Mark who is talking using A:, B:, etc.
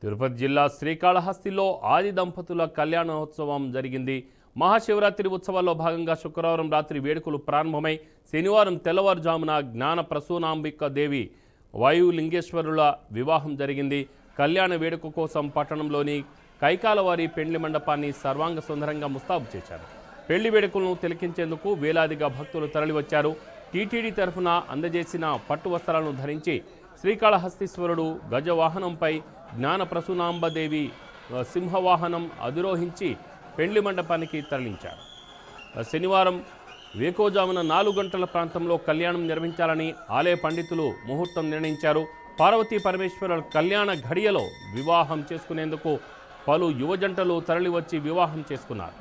A: తిరుపతి జిల్లా శ్రీకాళహస్తిలో ఆది దంపతుల కళ్యాణోత్సవం జరిగింది. మహాశివరాత్రి ఉత్సవాల్లో భాగంగా శుక్రవారం రాత్రి వేడుకలు ప్రారంభమై శనివారం తెల్లవారుజామున జ్ఞాన ప్రసూనాంబిక దేవి వాయులింగేశ్వరుల వివాహం జరిగింది. కళ్యాణ వేడుక కోసం పట్టణంలోని కైకాలవారి పెండ్లి మండపాన్ని సర్వాంగ సుందరంగా ముస్తాబు చేశారు. పెళ్లి వేడుకలను తిలకించేందుకు వేలాదిగా భక్తులు తరలివచ్చారు. టీటీడీ తరఫున అందజేసిన పట్టు వస్త్రాలను ధరించి శ్రీకాళహస్తీశ్వరుడు గజవాహనంపై జ్ఞాన ప్రసూనాంబదేవి సింహవాహనం అధిరోహించి పెండ్లి మండపానికి తరలించారు. శనివారం వేకోజామున 4 గంటల ప్రాంతంలో కళ్యాణం నిర్వహించాలని ఆలయ పండితులు ముహూర్తం నిర్ణయించారు. పార్వతీ పరమేశ్వరుల కళ్యాణ ఘడియలో వివాహం చేసుకునేందుకు పలు యువజంటలు తరలివచ్చి వివాహం చేసుకున్నారు.